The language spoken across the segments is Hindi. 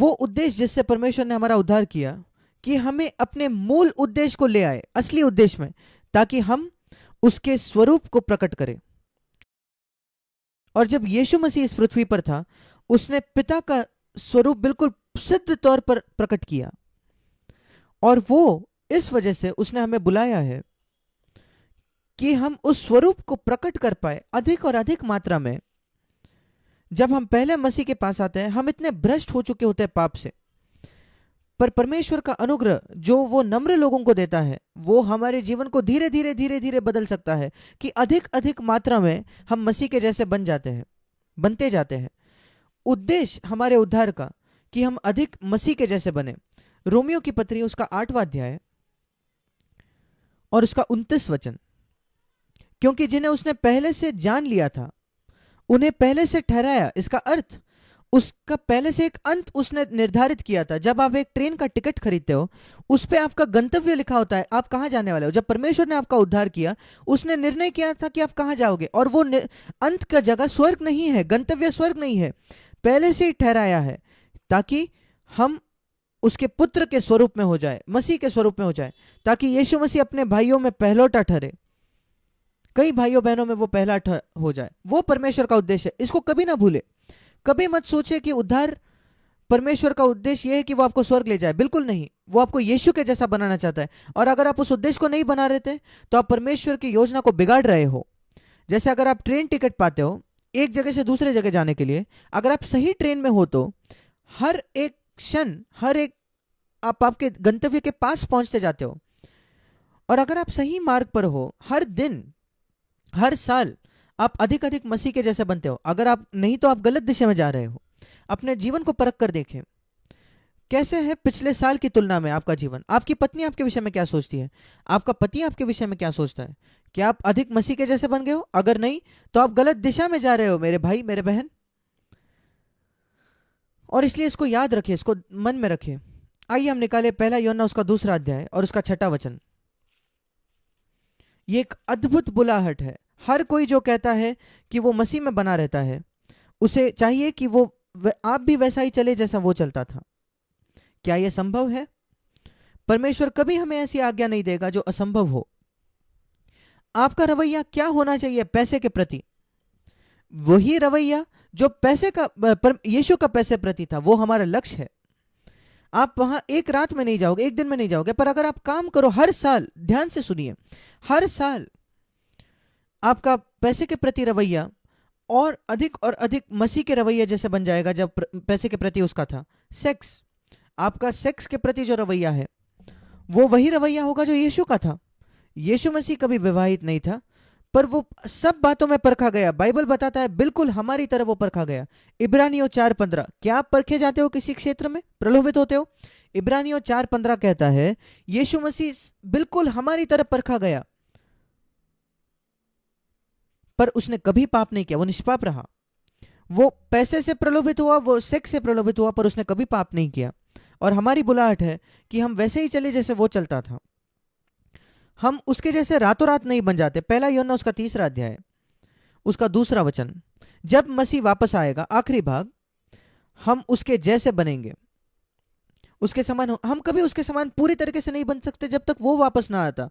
वो उद्देश्य जिससे परमेश्वर ने हमारा उद्धार किया, कि हमें अपने मूल उद्देश्य को ले आए, असली उद्देश्य में, ताकि हम उसके स्वरूप को प्रकट करें। और जब यीशु मसीह इस पृथ्वी पर था, उसने पिता का स्वरूप बिल्कुल सिद्ध तौर पर प्रकट किया, और वो इस वजह से उसने हमें बुलाया है कि हम उस स्वरूप को प्रकट कर पाए अधिक और अधिक मात्रा में। जब हम पहले मसीह के पास आते हैं, हम इतने भ्रष्ट हो चुके होते हैं पाप से, पर परमेश्वर का अनुग्रह जो वो नम्र लोगों को देता है, वो हमारे जीवन को धीरे धीरे धीरे धीरे बदल सकता है कि अधिक अधिक मात्रा में हम मसीह के जैसे बनते जाते हैं। उद्देश्य हमारे उद्धार का कि हम अधिक मसीह के जैसे बने। रोमियो की पत्री उसका 8वां अध्याय और उसका 29 वचन, क्योंकि जिन्हें उसने पहले से जान लिया था उन्हें पहले से ठहराया। इसका अर्थ उसका पहले से एक अंत उसने निर्धारित किया था। जब आप एक ट्रेन का टिकट खरीदते हो, उस पे आपका गंतव्य लिखा होता है, आप कहां जाने वाले हो। जब परमेश्वर ने आपका उद्धार किया, उसने निर्णय किया था कि आप कहां जाओगे, और वो अंत का जगह स्वर्ग नहीं है, गंतव्य स्वर्ग नहीं है, पहले से ही ठहराया है, ताकि हम उसके पुत्र के स्वरूप में हो जाए, मसीह के स्वरूप में हो जाए, ताकि यीशु मसीह अपने भाइयों में पहलौठा ठहरे, कई भाइयों बहनों में वो पहला हो जाए। वो परमेश्वर का उद्देश्य है, इसको कभी ना भूले। कभी मत सोचे कि उद्धार परमेश्वर का उद्देश्य यह है कि वो आपको स्वर्ग ले जाए, बिल्कुल नहीं। वो आपको यीशु के जैसा बनाना चाहता है, और अगर आप उस उद्देश्य को नहीं बना रहे थे तो आप परमेश्वर की योजना को बिगाड़ रहे हो। जैसे अगर आप ट्रेन टिकट पाते हो एक जगह से दूसरे जगह जाने के लिए, अगर आप सही ट्रेन में हो तो हर एक क्षण, हर एक आप आपके गंतव्य के पास पहुंचते जाते हो। और अगर आप सही मार्ग पर हो, हर दिन हर साल आप अधिक अधिक मसीह के जैसे बनते हो। अगर आप नहीं तो आप गलत दिशा में जा रहे हो। अपने जीवन को परख कर देखें, कैसे है पिछले साल की तुलना में आपका जीवन। आपकी पत्नी आपके विषय में क्या सोचती है, आपका पति आपके विषय में क्या सोचता है। क्या आप अधिक मसीह के जैसे बन गए हो? अगर नहीं तो आप गलत दिशा में जा रहे हो मेरे भाई, मेरे बहन। और इसलिए इसको याद रखें, इसको मन में रखें। आइए हम निकाले पहला यूहन्ना उसका 2 अध्याय और उसका 6 वचन। ये एक अद्भुत बुलाहट है। हर कोई जो कहता है कि वो मसीह में बना रहता है, उसे चाहिए कि वो आप भी वैसा ही चले जैसा वो चलता था। क्या यह संभव है? परमेश्वर कभी हमें ऐसी आज्ञा नहीं देगा जो असंभव हो। आपका रवैया क्या होना चाहिए पैसे के प्रति? वही रवैया जो पैसे का यीशु का पैसे प्रति था, वो हमारा लक्ष्य है। आप वहां एक रात में नहीं जाओगे, एक दिन में नहीं जाओगे, पर अगर आप काम करो हर साल, ध्यान से सुनिए, हर साल आपका पैसे के प्रति रवैया और अधिक मसीह के रवैये जैसे बन जाएगा जब पैसे के प्रति उसका था। सेक्स, आपका सेक्स के प्रति जो रवैया है वो वही रवैया होगा जो यीशु का था। यीशु मसीह कभी विवाहित नहीं था, पर वो सब बातों में परखा गया। बाइबल बताता है बिल्कुल हमारी तरह वो परखा गया। इब्रानियों 4:15, क्या आप परखे जाते हो किसी क्षेत्र में, प्रलोभित होते हो? इब्रानियों 4:15 कहता है यीशु मसीह बिल्कुल हमारी तरह परखा गया, पर उसने कभी पाप नहीं किया, वो निष्पाप रहा। वो पैसे से प्रलोभित हुआ, वो सेक्स से प्रलोभित हुआ, पर उसने कभी पाप नहीं किया। और हमारी बुलाहट है कि हम वैसे ही चले जैसे वो चलता था। हम उसके जैसे रातों रात नहीं बन जाते। पहला यूहन्ना उसका 3 अध्याय उसका 2 वचन, जब मसीह वापस आएगा, आखिरी भाग, हम उसके जैसे बनेंगे, उसके समान। हम कभी उसके समान पूरी तरीके से नहीं बन सकते जब तक वो वापस ना आता।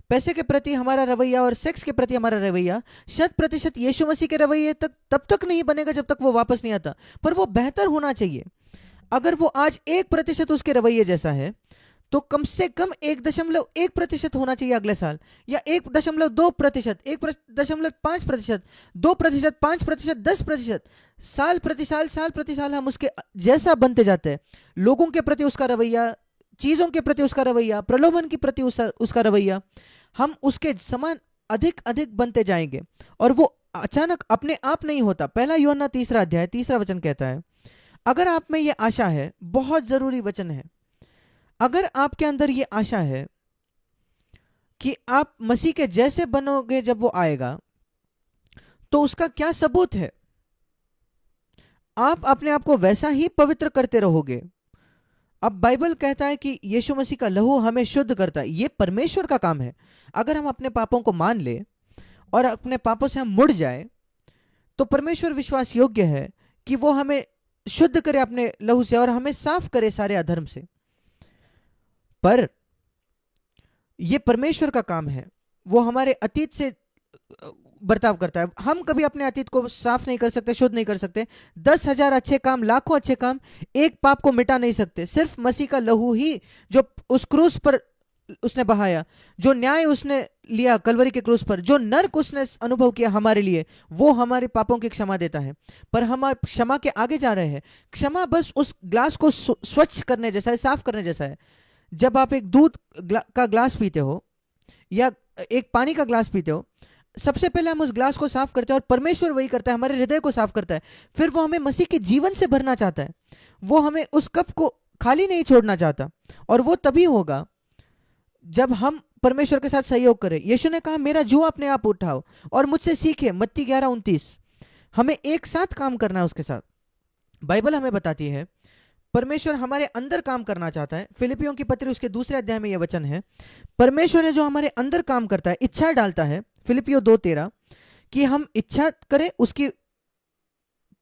पैसे के प्रति हमारा रवैया और सेक्स के प्रति हमारा रवैया 100% यीशु मसीह के रवैये तक तब तक नहीं बनेगा जब तक वो वापस नहीं आता, पर वो बेहतर होना चाहिए। अगर वो आज 1% उसके रवैये जैसा है, तो कम से कम 1.1% होना चाहिए अगले साल, या 1.2%, 1.5%, 2%, 5%, 10%। साल प्रति साल हम उसके जैसा बनते जाते हैं। लोगों के प्रति उसका रवैया, चीजों के प्रति उसका रवैया, प्रलोभन के प्रति उसका रवैया, हम उसके समान अधिक अधिक बनते जाएंगे। और वो अचानक अपने आप नहीं होता। पहला यूहन्ना 3 अध्याय 3 वचन कहता है, अगर आप में ये आशा है, बहुत जरूरी वचन है, अगर आपके अंदर ये आशा है कि आप मसीह के जैसे बनोगे जब वो आएगा, तो उसका क्या सबूत है? आप अपने आप को वैसा ही पवित्र करते रहोगे। अब बाइबल कहता है कि यीशु मसीह का लहू हमें शुद्ध करता है। ये परमेश्वर का काम है। अगर हम अपने पापों को मान ले और अपने पापों से हम मुड़ जाए, तो परमेश्वर विश्वास योग्य है कि वो हमें शुद्ध करे अपने लहू से और हमें साफ करे सारे अधर्म से। पर यह परमेश्वर का काम है, वो हमारे अतीत से बर्ताव करता है। हम कभी अपने अतीत को साफ नहीं कर सकते, शुद्ध नहीं कर सकते। 10,000 अच्छे काम, लाखों अच्छे काम एक पाप को मिटा नहीं सकते। सिर्फ मसीह का लहू ही, जो उस क्रूस पर उसने बहाया, जो न्याय उसने लिया कलवरी के क्रूस पर, जो नर्क उसने अनुभव किया हमारे लिए, वो हमारे पापों की क्षमा देता है। पर हम क्षमा के आगे जा रहे हैं। क्षमा बस उस ग्लास को स्वच्छ करने जैसा है, साफ करने जैसा है। जब आप एक दूध का ग्लास पीते हो या एक पानी का ग्लास पीते हो, सबसे पहले हम उस ग्लास को साफ करते हैं, और परमेश्वर वही करता है, हमारे हृदय को साफ करता है। फिर वो हमें मसीह के जीवन से भरना चाहता है। वो हमें उस कप को खाली नहीं छोड़ना चाहता, और वो तभी होगा जब हम परमेश्वर के साथ सहयोग करें। यीशु ने कहा, मेरा जुआ अपने आप उठाओ और मुझसे सीखे, मत्ती 11:29। हमें एक साथ काम करना है उसके साथ। बाइबल हमें बताती है परमेश्वर हमारे अंदर काम करना चाहता है। फिलिपियों की पत्री उसके 2 अध्याय में यह वचन है, परमेश्वर है जो हमारे अंदर काम करता है, इच्छा डालता है, फिलिपियो 2:13, कि हम इच्छा करें उसकी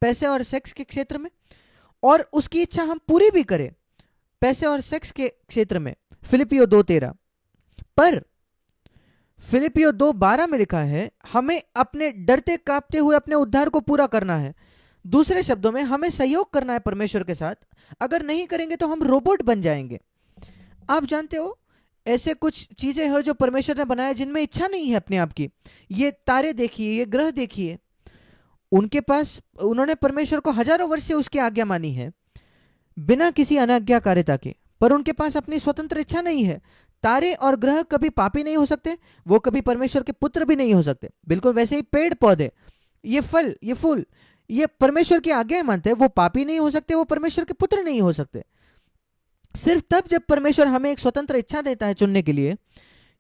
पैसे और सेक्स के क्षेत्र में, और उसकी इच्छा हम पूरी भी करें पैसे और सेक्स के क्षेत्र में, फिलिपियो 2:13। पर फिलिपियो 2:12 में लिखा है, हमें अपने डरते कांपते हुए अपने उद्धार को पूरा करना है। दूसरे शब्दों में, हमें सहयोग करना है परमेश्वर के साथ। अगर नहीं करेंगे तो हम रोबोट बन जाएंगे। आप जानते हो, ऐसे कुछ चीजें हैं जो परमेश्वर ने बनाया जिनमें इच्छा नहीं है अपने आप की। ये तारे देखिए, ये ग्रह देखिए, उनके पास, उन्होंने परमेश्वर को हजारों वर्ष से उसकी आज्ञा मानी है बिना किसी अनाज्ञाकारिता के, पर उनके पास अपनी स्वतंत्र इच्छा नहीं है। तारे और ग्रह कभी पापी नहीं हो सकते, वो कभी परमेश्वर के पुत्र भी नहीं हो सकते। बिल्कुल वैसे ही पेड़ पौधे, ये फल, ये फूल, ये परमेश्वर की आज्ञा मानते हैं, वो पापी नहीं हो सकते, वो परमेश्वर के पुत्र नहीं हो सकते। सिर्फ तब जब परमेश्वर हमें एक स्वतंत्र इच्छा देता है चुनने के लिए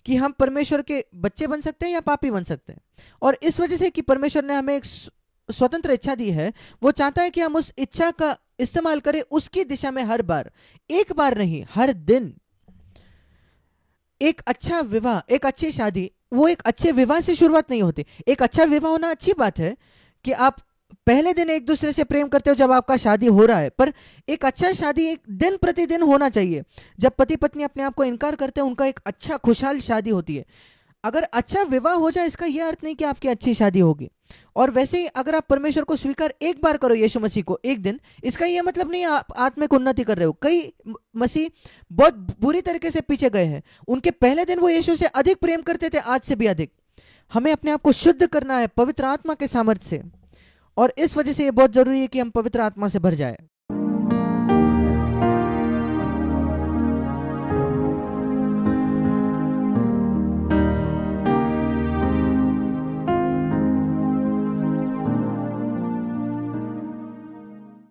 कि हम परमेश्वर के बच्चे बन सकते हैं या पापी बन सकते हैं। और इस वजह से कि परमेश्वर ने हमें एक स्वतंत्र इच्छा दी है, वो चाहता है कि हम उस इच्छा का इस्तेमाल करें उसकी दिशा में हर बार, एक बार नहीं, हर दिन। एक अच्छा विवाह, एक अच्छी शादी, वो एक अच्छे विवाह से शुरुआत नहीं होती। एक अच्छा विवाह होना अच्छी बात है कि आप पहले दिन एक दूसरे से प्रेम करते हो जब आपका शादी हो रहा है, पर एक अच्छा शादी एक दिन प्रतिदिन होना चाहिए। जब पति पत्नी अपने आप को इनकार करते हैं, उनका एक अच्छा खुशहाल शादी होती है। अगर अच्छा विवाह हो जाए, इसका यह अर्थ नहीं कि आपकी अच्छी शादी होगी। और वैसे ही अगर आप परमेश्वर को स्वीकार एक बार करो, यीशु मसीह को एक दिन, इसका यह मतलब नहीं आप आत्मिक उन्नति कर रहे हो। कई मसीह बहुत बुरी तरीके से पीछे गए हैं, उनके पहले दिन वो यीशु से अधिक प्रेम करते थे, आज से भी अधिक। हमें अपने आप को शुद्ध करना है पवित्र आत्मा के सामर्थ्य से, और इस वजह से ये बहुत जरूरी है कि हम पवित्र आत्मा से भर जाए।